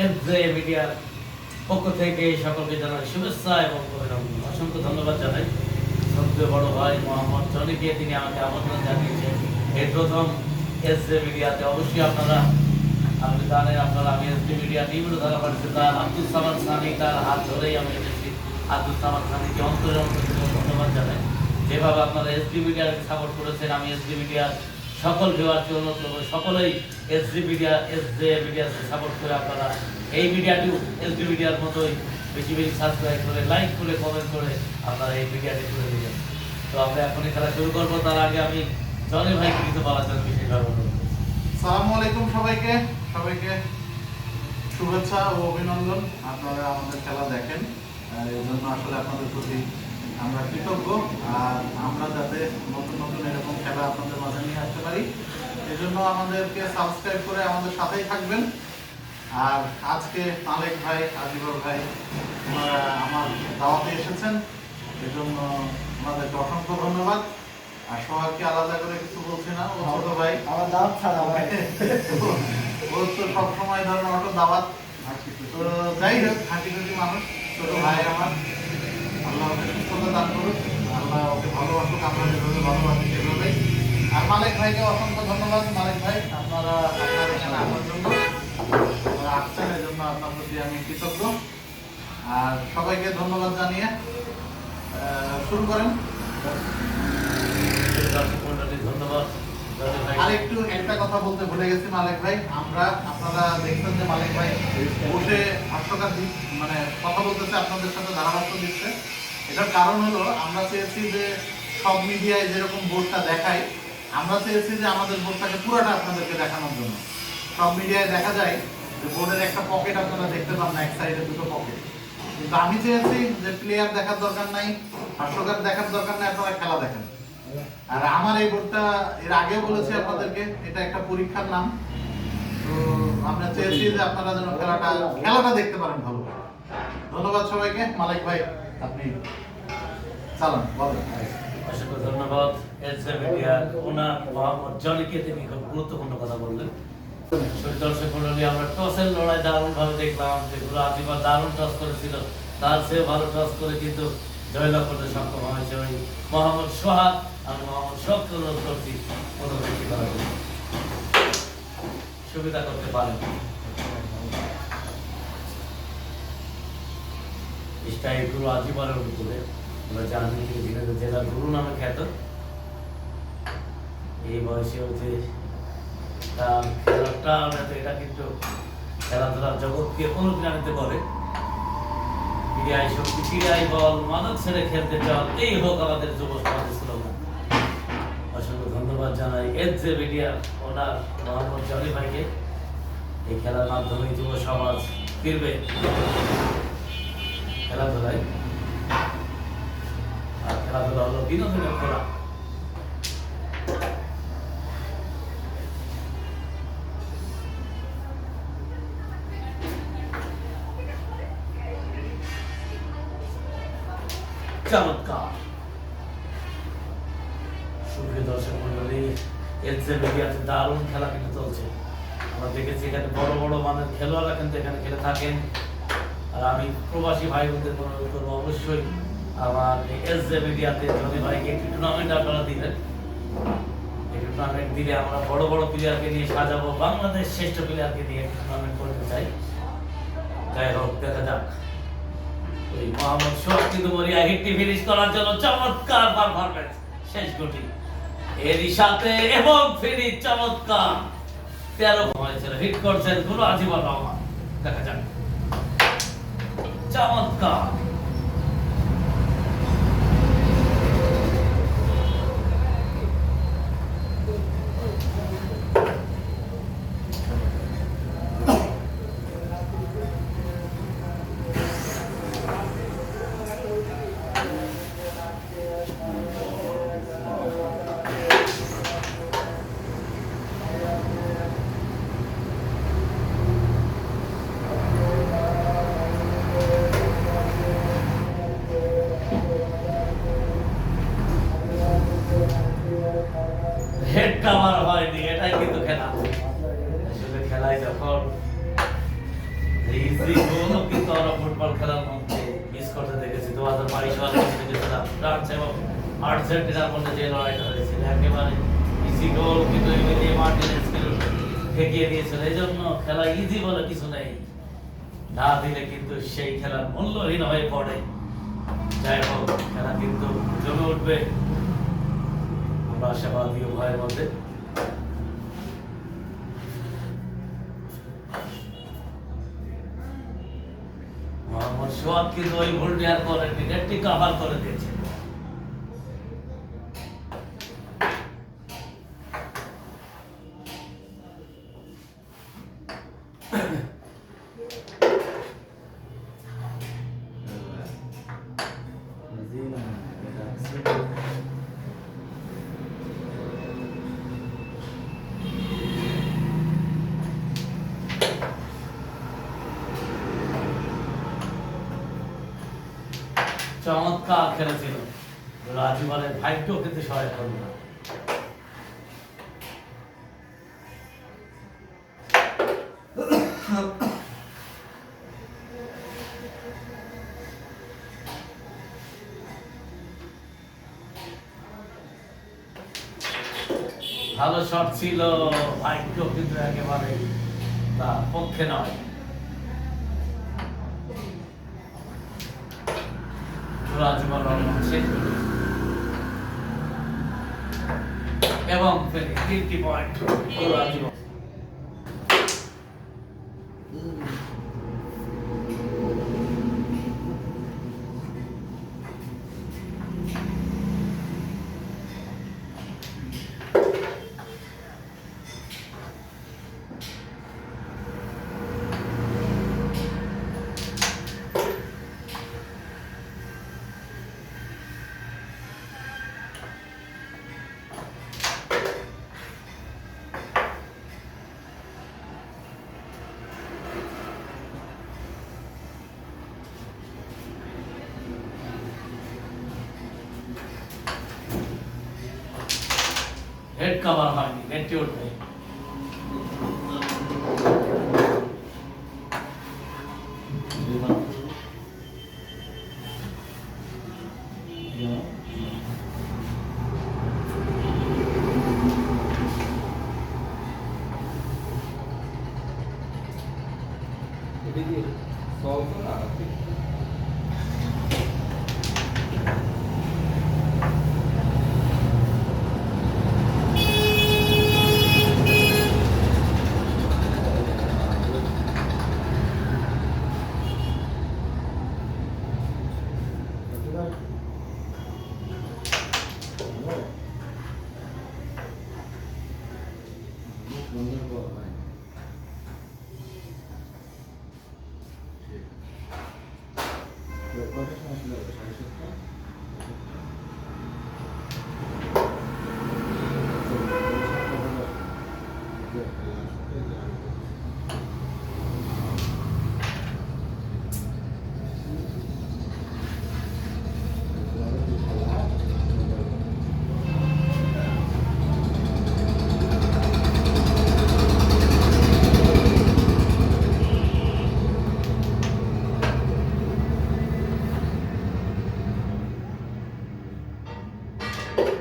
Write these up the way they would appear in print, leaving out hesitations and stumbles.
SJ মিডিয়ার পক্ষ থেকে সকলকে জানাই শুভেচ্ছা এবং অভিনন্দন। অসংখ্য ধন্যবাদ জানাই শ্রদ্ধেয় বড় ভাই মোহাম্মদ জনিকে, তিনি আমাকে আমন্ত্রণ জানিয়েছেন এই প্রথম এসজে মিডিয়াতে। অবশ্যই আপনারা আপনি জানেন, আমি এসজে মিডিয়া নিয়মিত ধারা পাচ্ছি, তার আব্দুল সামাদ সানি, তার হাত ধরেই আমি এসেছি। আব্দুল সামাদ সানিকে অন্তরে ধন্যবাদ জানাই। যেভাবে আপনারা এসডি মিডিয়াকে সাপোর্ট করেছেন, আমি এসডি মিডিয়ার সকল ভিউয়ারকে অনুরোধ করবো সকলেই এসজে মিডিয়াকে সাপোর্ট করে আপনারা এই মিডিয়াটিও এসডি মিডিয়ার মতোই বেশি বেশি সাবস্ক্রাইব করে, লাইক করে, কমেন্ট করে আপনারা এই মিডিয়াটি করে দেবেন। তো আমরা এখনই খেলা শুরু করবো। তার আগে আমি জনি ভাইকে কিছু বলার জন্য বিশেষভাবে অনুরোধ করছি। আসসালামু আলাইকুম সবাইকে শুভেচ্ছা ও অভিনন্দন। আপনারা আমাদের খেলা দেখেন, এর জন্য আসলে আপনাদের প্রতি আমরা কৃতজ্ঞ। আর আমরা যাতে নতুন নতুন এরকম খেলা আপনাদের মাঝে নিয়ে আসতে পারি, এই জন্য আমাদেরকে সাবস্ক্রাইব করে আমাদের সাথেই থাকবেন। আর আজকে মালিক ভাই, আজিবর ভাই আমার দাওয়াতে এসেছেন, এই জন্য আমাদেরকে অসংখ্য ধন্যবাদ। আর সোহাগকে আলাদা করে কিছু বলছি না, ও ছোট ভাই, আমার দাওয়াত ছাড়া ভাই ও তো সবসময় ধরেন অটো দাওয়াত। তো যাই হোক, হাঁটি মানুষ, ছোট ভাই আমার, আল্লাহ ওকে সুস্থতা দান করুক, আল্লাহ ওকে ভালোবাসুক, আমরা যেভাবে ভালোবাসি সেভাবেই। আর মালিক ভাইকে অসংখ্য ধন্যবাদ। মালিক ভাই, আপনারা আপনার এখানে আসার জন্য আসছেন, এই জন্য আপনার প্রতি আমি কৃতজ্ঞ। আর সবাইকে ধন্যবাদ জানিয়ে শুরু করেন। ধন্যবাদ। আর একটা কথা বলতে ভুলে গেছি মালিক ভাই, আপনারা দেখছেন যে মালিক ভাই বসে হাস্যকর মানে কথা বলতেছে, আপনাদের সাথে ধারাভাষ্য দিচ্ছে। এটার কারণ হলো, আমরা চেয়েছি যে সব মিডিয়ায় যেরকম বোর্ডটা দেখায়, আমরা চেয়েছি যে আমাদের বোর্ডটাকে পুরোটা আপনাদেরকে দেখানোর জন্য। সব মিডিয়ায় দেখা যায় যে বোর্ডের একটা পকেট আপনারা দেখতে পান না, এক সাইডে দুটো পকেট। কিন্তু আমি চেয়েছি যে প্লেয়ার দেখার দরকার নাই, হাস্যকর দেখার দরকার নাই, আপনারা খেলা দেখেন। আর আমার এই বোর্ডটা এর আগেও বলেছি আপনাদেরকে, এটা একটা পরীক্ষার নাম। তো আমরা চেয়েছি যে আপনারা যেন খেলাটা দেখতে পারেন ভালো। ধন্যবাদ সবাইকে। মালিক ভাই, আপনি চালান, বলেন। অসংখ্য ধন্যবাদ এসজে মিডিয়ার ওনার মোহাম্মদ জনিকে, তিনি খুব গুরুত্বপূর্ণ কথা বললেন। দর্শক মন্ডলী, আমরা টসের লড়াই দারুণভাবে দেখলাম, যেগুলো আজিবার দারুণ টস করেছিল, তার চেয়ে ভালো টস করে কিন্তু জয়লাভ করতে সক্ষম হয়েছে ওই মোহাম্মদ সোহাগ। আমি মোহাম্মদ সোহাগকে অনুরোধ করছি কোনো ব্যক্তি করার জন্য সুবিধা করতে পারেন। স্টাইল গুরু আজিবারের উপরে আমরা জানি ঝিনাইদহ জেলার গুরু নামে খ্যাত। এই বয়সেও যে তার খেলাটা এটা কিন্তু খেলাধুলার জগৎকে অনুপ্রাণিত করে। ক্রীড়ায় শক্তি, ক্রীড়ায় বল, মাদক ছেড়ে খেলতে চল, এই হোক আমাদের যুব সমাজের স্লোগান। অসংখ্য ধন্যবাদ জানাই এসজে মিডিয়া ওনার মোহাম্মদ জনি ভাইকে। এই খেলার মাধ্যমে যুব সমাজ ফিরবে খেলাধুলায়। আর খেলাধুলা হলো বিনোদনের খেলা। চমৎকার। সুপ্রিয় দর্শক মন্ডলী, এসজে মিডিয়াতে দারুণ খেলা কিন্তু চলছে। আমরা দেখেছি এখানে বড় বড় মানের খেলোয়াড়রা কিন্তু এখানে খেলে থাকেন। আর আমি প্রবাসী ভাই বোনদের অনুরোধ করবো, অবশ্যই আমার এসজে মিডিয়াতে জনি ভাইকে একটি টুর্নামেন্ট আপনারা দিবেন। এই টুর্নামেন্ট দিলে আমরা বড় বড় প্লেয়ারকে নিয়ে সাজাবো, বাংলাদেশ শ্রেষ্ঠ প্লেয়ারকে নিয়ে টুর্নামেন্ট করতে চাই। যাই হোক, দেখা যাক। ওই মোহাম্মদ সোহাগ কিন্তু মরিয়া হিটটি ফিনিশ করার জন্য চমৎকার পারফরম্যান্স, শেষ গুটি এরই সাথে এবং ফিনিশ চমৎকার। 13 হয়েছিল, হিট করছেন গুরু আজিবর রহমান। দেখা যাক, চমৎকার। ইজি গোলও কিন্তু আমরা ফুটবল খেলার মধ্যে মিস করতে দেখেছি। 2022 সালে দেখেছিলাম ফ্রান্স এবং আর্জেন্টিনার মধ্যে যে লড়াইটা হয়েছিল, একেবারে ইজি গোল কিন্তু এমিলিও মার্টিনেজ কিন্তু ঠেকিয়ে দিয়েছিল। এই জন্য খেলা ইজি বলে কিছু নেই, না দিলে কিন্তু সেই খেলার মূল্যহীন হয়ে পড়ে। যাই হোক, খেলা কিন্তু জমে উঠবে, আমরা আশাবাদী উভয়ের মধ্যে। মোহাম্মদ সোহাগ কিন্তু ওই ভুলটি আর করেননি, নেটটি কাভার করে দিয়েছে। চমৎকার খেলেছিল, রাজীবনের ভাগ্য কিন্তু সহায় করল না। ভালো শট ছিল, ভাগ্য কিন্তু একেবারে তার পক্ষে নয়। রাজীবন এবং 3 পয়েন্ট রাজীবন। হেড কভার হয়নি, নেটটি উঠবে।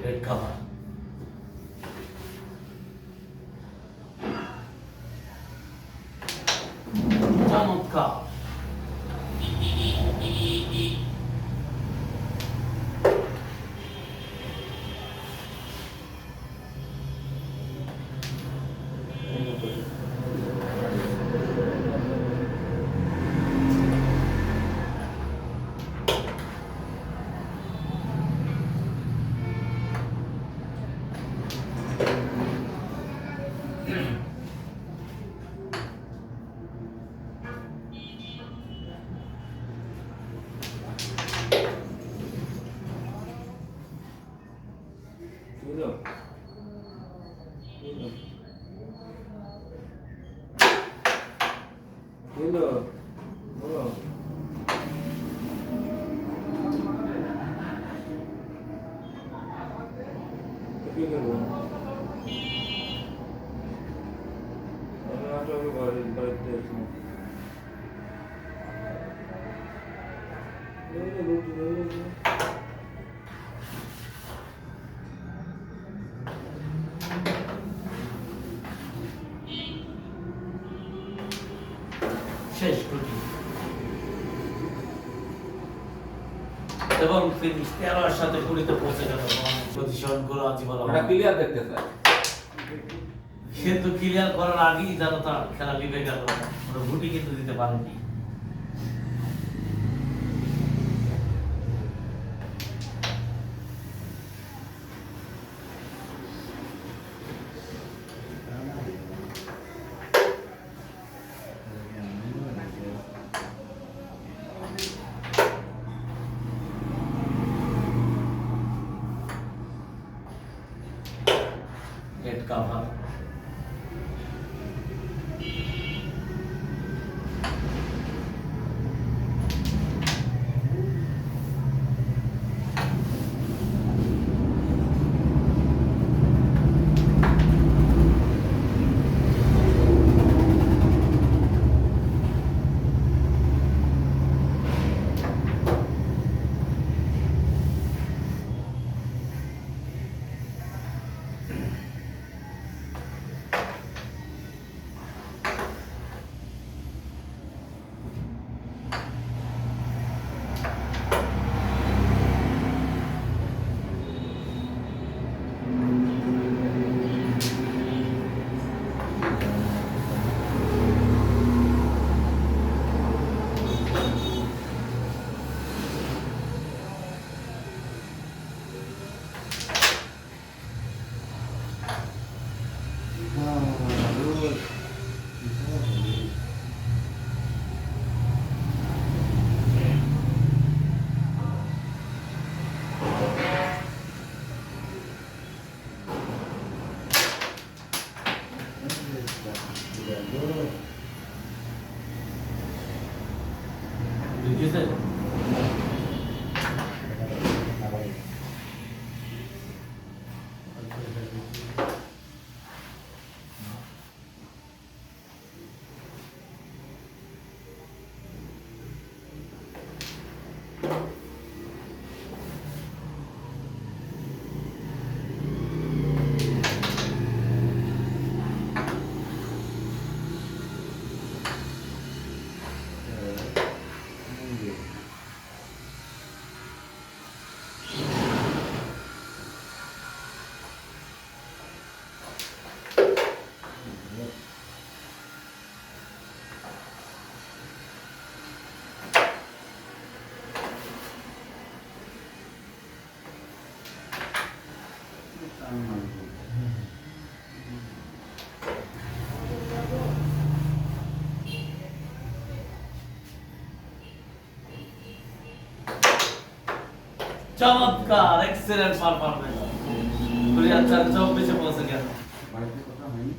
Red cover. চমৎকার। শেষ রুটি এবং ফিনিশ 13 সাথে 20-তে পৌঁছে গেল পজিশন গুলো আজই বলা ওটা ক্লিয়ার দেখতে চাই। কিন্তু ক্লিয়ার করার আগেই জানো তার খেলা লিবে গেল ওরা গুটি কিন্তু দিতে পারেনি নেট কাভার বুঝেছে চমৎকার এক্সেলেন্ট পারফরম্যান্স 2024 পৌঁছে গেল বাড়িতে কথা হয়নি।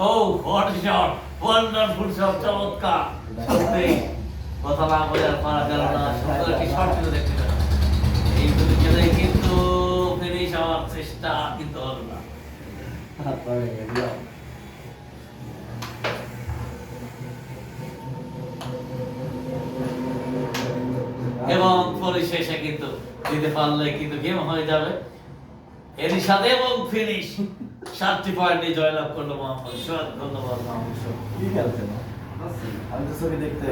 ও হোয়াট শট, ওয়ান্ডারফুল শট, চমৎকার। সত্যি কথা না বলে আর পারা গেল না, সুন্দর একটি শট ছিল দেখতে পেলাম। এই দুটো খেলে কিন্তু ফিনিশ হওয়ার চেষ্টা কিন্তু হলো না। এবং পরিশেষে কিন্তু দিতে পারলে কিন্তু গেম হয়ে যাবে। এরই সাথে এবং ফিনিশ 7টি পয়েন্ট নিয়ে জয়লাভ করলো মোহাম্মদ সোহাগ। ধন্যবাদ মোহাম্মদ সোহাগ। কি খেলছে না? আমি তো ছবি দেখতে